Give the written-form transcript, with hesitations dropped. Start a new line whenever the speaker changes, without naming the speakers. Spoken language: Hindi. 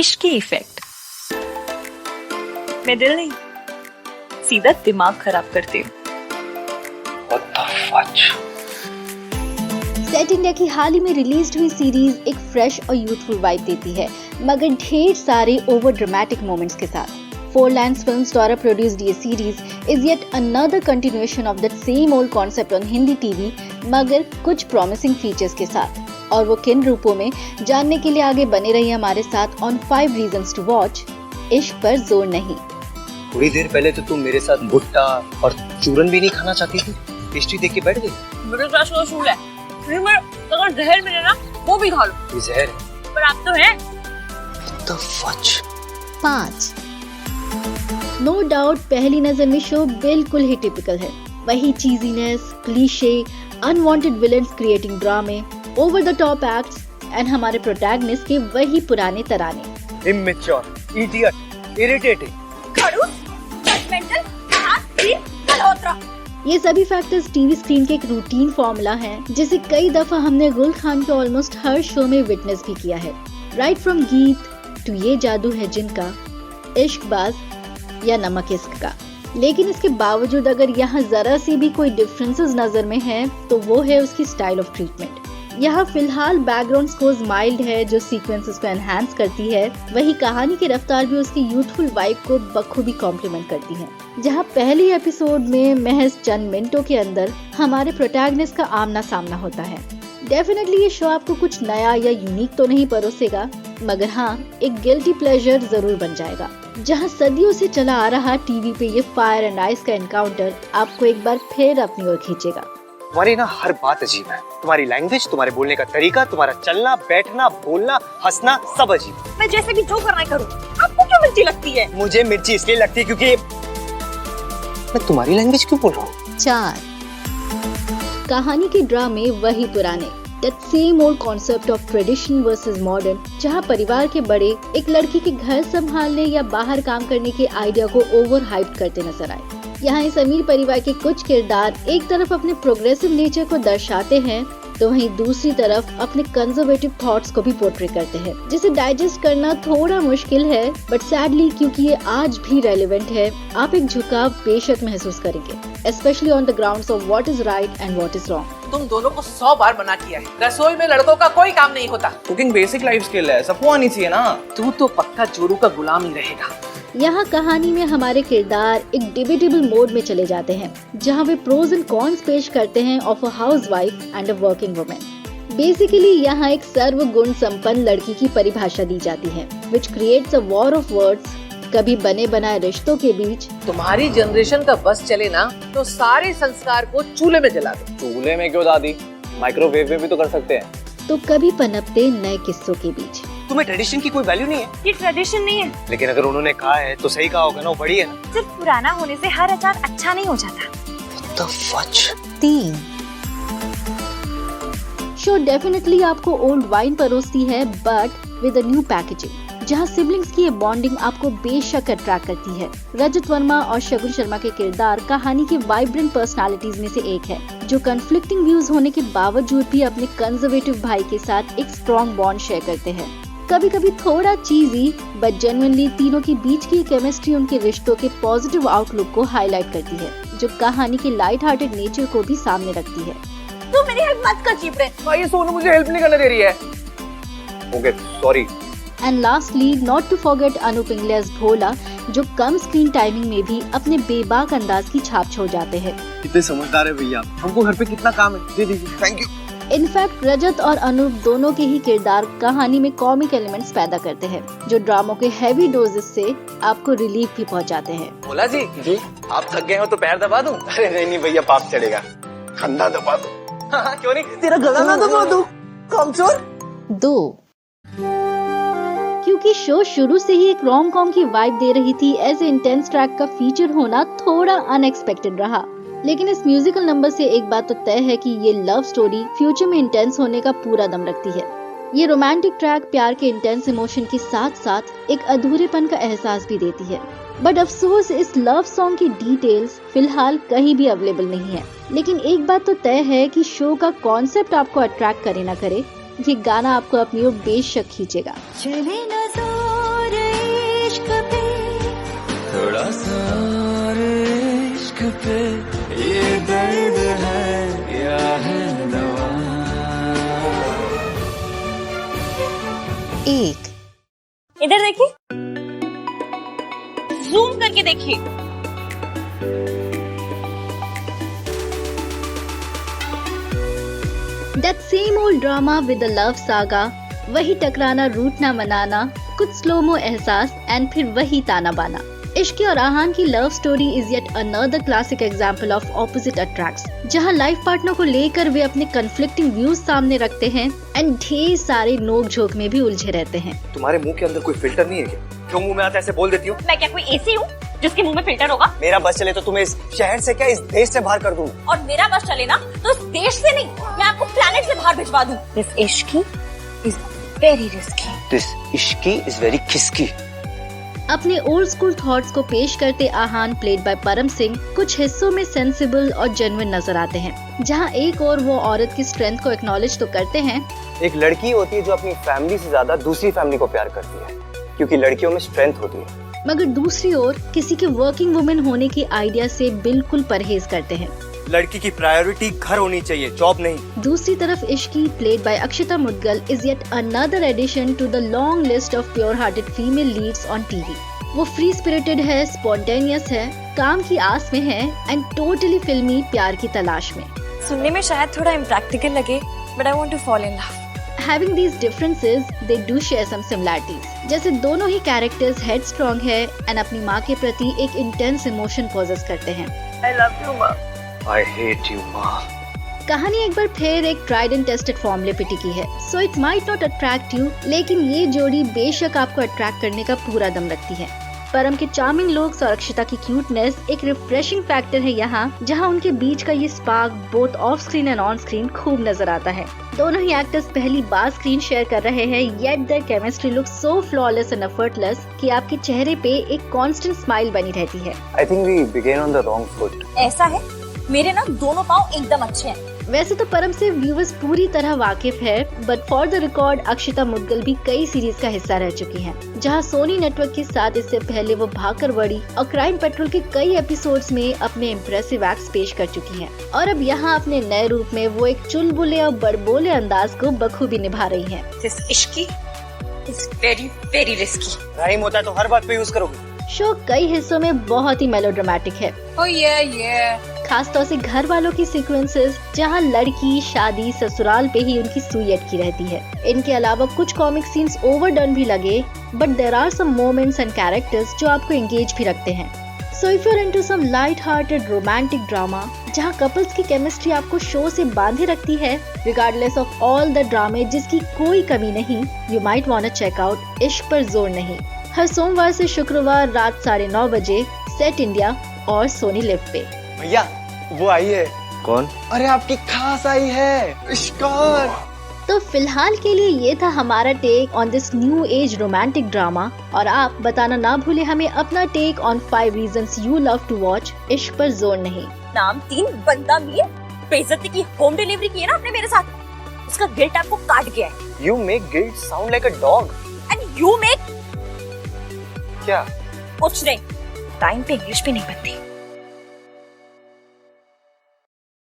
इश्की इफेक्ट। मैं दिल नहीं, सीधा दिमाग खराब करती हूँ।
सेट इंडिया की हाल ही में रिलीज हुई सीरीज एक फ्रेश और यूथफुल वाइब देती है, मगर ढेर सारे ओवर ड्रामेटिक मोमेंट्स के साथ। फोर लाइन्स फिल्म्स द्वारा प्रोड्यूस्ड ये series is yet another continuation of that same old concept on Hindi TV, मगर कुछ प्रॉमिसिंग फीचर्स के साथ। और वो किन रूपों में, जानने के लिए आगे बने रहिए हमारे साथ on 5 reasons to watch Ishq Par जोर नहीं।
थोड़ी देर पहले तो तुम मेरे साथ भुट्टा और चूरन भी नहीं खाना चाहती थी, पेस्ट्री देख के बैठ गई।
मेरे साथ तो शूल है, अगर जहर मिले ना वो भी खा लो।
ये जहर है।
पर आप तो हैं।
The fudge।
5 नो डाउट पहली नजर में शो बिल्कुल ही टिपिकल है। वही चीजीनेस, क्लीशे, अनवांटेड विलेंस क्रिएटिंग ड्रामे, over the top acts and हमारे प्रोटैगनिस्ट के वही पुराने तराने।
Immature, idiot, irritating।
ये सभी फैक्टर्स टीवी स्क्रीन के एक रूटीन फॉर्मूला हैं, जिसे कई दफा हमने गुल खान के ऑलमोस्ट हर शो में विटनेस भी किया है। राइट फ्रॉम गीत टू ये जादू है जिनका, इश्कबाज या नमक इश्क का। लेकिन इसके बावजूद अगर यहाँ जरा सी भी कोई डिफरेंसेस नजर में है तो वो है उसकी स्टाइल ऑफ ट्रीटमेंट। यहाँ फिलहाल बैकग्राउंड स्कोर्स माइल्ड है जो सीक्वेंसेस को एनहांस करती है, वही कहानी की रफ्तार भी उसकी यूथफुल वाइब को बखूबी कॉम्प्लीमेंट करती है। जहाँ पहली एपिसोड में महज चंद मिनटों के अंदर हमारे प्रोटैगनिस्ट का आमना सामना होता है। डेफिनेटली ये शो आपको कुछ नया या यूनिक तो नहीं परोसेगा, मगर हाँ एक गिल्टी प्लेजर जरूर बन जाएगा। जहाँ सदियों से चला आ रहा टीवी पे ये फायर एंड आइस का एनकाउंटर आपको एक बार फिर अपनी ओर खींचेगा।
तुम्हारी ना हर बात अजीब है, तुम्हारी लैंग्वेज, तुम्हारे बोलने का तरीका, तुम्हारा चलना, बैठना, बोलना, हंसना, सब अजीब।
मैं जैसे भी जो करना करूँ, आपको क्यों मिर्ची लगती है?
मुझे मिर्ची इसलिए लगती है क्योंकि मैं तुम्हारी लैंग्वेज क्यों बोल रहा हूँ।
4 कहानी के ड्रामे वही पुराने, that same old concept of tradition versus modern, जहाँ परिवार के बड़े एक लड़की के घर संभालने या बाहर काम करने के आइडिया को ओवर हाइप करते नजर आए। यहाँ इस अमीर परिवार के कुछ किरदार एक तरफ अपने प्रोग्रेसिव नेचर को दर्शाते हैं तो वहीं दूसरी तरफ अपने कंजर्वेटिव थॉट्स को भी पोर्ट्रे करते हैं, जिसे डाइजेस्ट करना थोड़ा मुश्किल है, बट सैडली क्योंकि ये आज भी रेलेवेंट है, आप एक झुकाव बेशक महसूस करेंगे, specially on the grounds of what is right and what is wrong.
तुम दोनों को 100 बार मना किया है, रसोई में लड़कों का कोई काम नहीं होता। कुकिंग बेसिक लाइफ स्किल है, सबको आनी चाहिए ना। तू तो पक्का जोरू का गुलाम ही रहेगा।
यहाँ कहानी में हमारे किरदार एक डिबेटेबल मोड में चले जाते हैं, जहाँ वे प्रोज एंड कॉन्स पेश करते हैं of a housewife and a working women. Basically यहाँ एक सर्वगुण संपन्न लड़की की परिभाषा दी जाती है, which creates a war of words, कभी बने बनाए रिश्तों के बीच।
तुम्हारी जनरेशन का बस चले ना तो सारे संस्कार को चूल्हे में जला दो।
चूल्हे में क्यों दादी, माइक्रोवेव में भी तो कर सकते हैं।
तो कभी पनपते नए किस्सों के बीच।
तुम्हें ट्रेडिशन की कोई वैल्यू नहीं है?
ये ट्रेडिशन नहीं है,
लेकिन अगर उन्होंने कहा है तो सही कहा होगा ना, वो बड़ी है ना।
सिर्फ पुराना होने से हर अचार अच्छा नहीं हो जाता।
The fudge।
3 शो डेफिनेटली आपको ओल्ड वाइन परोसती है, but with a new packaging, जहाँ सिबलिंग्स की ये बॉन्डिंग आपको बेशक अट्रैक्ट करती है। रजत वर्मा और शगुन शर्मा के किरदार कहानी की वाइब्रेंट पर्सनालिटीज में से एक है, जो कन्फ्लिक्टिंग व्यूज होने के बावजूद भी अपने कंजर्वेटिव भाई के साथ एक स्ट्रॉन्ग बॉन्ड शेयर करते हैं। कभी कभी थोड़ा चीजी बट जेन्युइनली तीनों के बीच की केमिस्ट्री उनके रिश्तों के पॉजिटिव आउटलुक को हाईलाइट करती है, जो कहानी के लाइट हार्टेड नेचर को भी सामने रखती है।
तू मेरी हेल्प मत कर चिपरे।
ये सोनू मुझे हेल्प नहीं करने दे रही है।
Okay, sorry.
And lastly not to forget Anup Ingle as Bhola, जो कम स्क्रीन टाइमिंग में भी अपने बेबाक अंदाज की छाप छोड़ जाते हैं।
कितने समझदार है भैया, हमको घर पे कितना काम है, दे दीजिए। Thank you.
इनफैक्ट रजत और अनूप दोनों के ही किरदार कहानी में कॉमिक एलिमेंट्स पैदा करते हैं, जो ड्रामों के हैवी डोजेस से आपको रिलीफ भी पहुंचाते हैं।
भोला जी, आप थक गए हो तो पैर दबा दूं?
अरे नहीं भैया, पाप चढ़ेगा, कंधा दबा दो।
हाँ, क्यों नहीं, तेरा गला ना दबा दूं, कामचोर।
2 क्योंकि शो शुरू से ही एक रोम कॉम की वाइब दे रही थी, ऐसे इंटेंस ट्रैक का फीचर होना थोड़ा अनएक्सपेक्टेड रहा। लेकिन इस म्यूजिकल नंबर से एक बात तो तय है कि ये लव स्टोरी फ्यूचर में इंटेंस होने का पूरा दम रखती है। ये रोमांटिक ट्रैक प्यार के इंटेंस इमोशन के साथ साथ एक अधूरेपन का एहसास भी देती है। बट अफसोस इस लव सॉन्ग की डिटेल्स फिलहाल कहीं भी अवेलेबल नहीं है। लेकिन एक बात तो तय है कि शो का कॉन्सेप्ट आपको अट्रैक्ट करे ना करे, ये गाना आपको अपनी ओर बेशक खींचेगा।
चले ना
इश्क पे,
थोड़ा सा और इश्क पे, ये दर्द है या है दवा।
एक।
इधर देखिए, जूम करके देखिए।
That same old drama with the love saga, वही टकराना रूठ ना मनाना, कुछ स्लोमो एहसास एंड फिर वही ताना बाना। इश्क और आहान की love story is yet another classic example of opposite attracts, जहां लाइफ पार्टनर को लेकर वे अपने कन्फ्लिक्टिंग व्यूज सामने रखते हैं एंड ढेर सारे नोक झोंक में भी उलझे रहते हैं।
तुम्हारे मुंह के अंदर कोई फिल्टर नहीं है क्या? क्यों मुंह में आता ऐसे बोल देती हो?
मैं क्या कोई ऐसी हूँ जिसके मुंह में फिल्टर होगा?
मेरा बस चले तो तुम्हें इस शहर से क्या, इस देश से बाहर कर दूं।
और मेरा बस चले ना तो इस देश से नहीं, मैं आपको प्लेनेट से बाहर भिजवा दूं। This ishqi is very risky.
This ishqi is very khiski.
अपने ओल्ड स्कूल थॉट्स को पेश करते आहान प्लेड बाय परम सिंह कुछ हिस्सों में सेंसिबल और जेन्युइन नजर आते हैं, जहां एक और वो औरत की स्ट्रेंथ को एक्नॉलेज तो करते हैं।
एक लड़की होती है जो अपनी फैमिली से ज्यादा दूसरी फैमिली को प्यार करती है, क्योंकि लड़कियों में स्ट्रेंथ होती है।
मगर दूसरी ओर किसी के वर्किंग वुमेन होने की आइडिया से बिल्कुल परहेज करते हैं।
लड़की की प्रायोरिटी घर होनी चाहिए, जॉब नहीं।
दूसरी तरफ Ishki played by Akshata Mudgal is yet another addition to the long list of pure hearted female leads on TV. वो फ्री स्पिरिटेड है, स्पॉन्टेनियस है, काम की आस में है एंड टोटली फिल्मी प्यार की तलाश में।
सुनने में शायद थोड़ा इम्प्रैक्टिकल लगे, but I want to fall in love.
Having these differences, they do share some similarities. जैसे दोनों ही कैरेक्टर्स हेडस्ट्रॉन्ग है एंड अपनी माँ के प्रति एक इंटेंस इमोशन पोजेस करते हैं।
आई लव यू माँ।
I hate you, माँ।
कहानी एक बार फिर एक ट्राइड एंड टेस्टेड फॉर्मूले पे टिकी है, so it might not attract you, लेकिन ये जोड़ी बेशक आपको अट्रैक्ट करने का पूरा दम रखती है। परम के चार्मिंग लुक्स और अक्षता की क्यूटनेस एक रिफ्रेशिंग फैक्टर है यहाँ, जहाँ उनके बीच का ये spark both of screen and on screen खूब नजर आता है। दोनों ही एक्टर्स पहली बार स्क्रीन शेयर कर रहे हैं, yet their chemistry looks so flawless and effortless कि आपके चेहरे पे एक कांस्टेंट स्माइल बनी रहती है।
I think we began on the wrong foot.
ऐसा है, मेरे ना दोनों पाँव एकदम अच्छे हैं।
वैसे तो परम से व्यूवर्स पूरी तरह वाकिफ है, बट फॉर द रिकॉर्ड अक्षता मुद्गल भी कई सीरीज का हिस्सा रह चुकी हैं, जहां सोनी नेटवर्क के साथ इससे पहले वो भागकर बड़ी और क्राइम पेट्रोल के कई एपिसोड्स में अपने इम्प्रेसिव एक्ट्स पेश कर चुकी हैं, और अब यहाँ अपने नए रूप में वो एक चुलबुले और बड़बोले अंदाज को बखूबी निभा रही हैं।
This ishqi is very very risky.
Rhyme होता है तो हर बात पे यूज करोगे।
शो कई हिस्सों में बहुत ही मेलोड्रामेटिक है,
ओह ये
खासतौर से घर वालों की सीक्वेंसेस, जहां लड़की शादी ससुराल पे ही उनकी सुई अटकी रहती है। इनके अलावा कुछ कॉमिक सीन्स ओवरडन भी लगे, but there are some moments and characters जो आपको एंगेज भी रखते हैं। So if you are into some light hearted romantic drama जहां कपल्स की केमिस्ट्री आपको शो से बांधे रखती है रिगार्डलेस ऑफ ऑल द ड्रामे जिसकी कोई कमी नहीं, you might want to check out Ishq Par जोर नहीं। हर सोमवार से शुक्रवार रात 9:30 बजे सेट इंडिया और सोनी लिव पे।
भैया वो आई है। कौन?
अरे आपकी खास आई है, इश्कार।
तो फिलहाल के लिए ये था हमारा take on this new age romantic drama, और आप बताना ना भूले हमें अपना take on 5 reasons you love to watch Ishq Par जोर नहीं।
नाम 3 बंदा मिले, बेइज्जती की होम डिलीवरी की है ना आपने मेरे साथ, उसका गिल्ट आपको काट गया है।
You make guilt sound like a dog.
And you make
क्या?
कुछ नहीं, टाइम पे इंग्लिश भी नहीं बनती।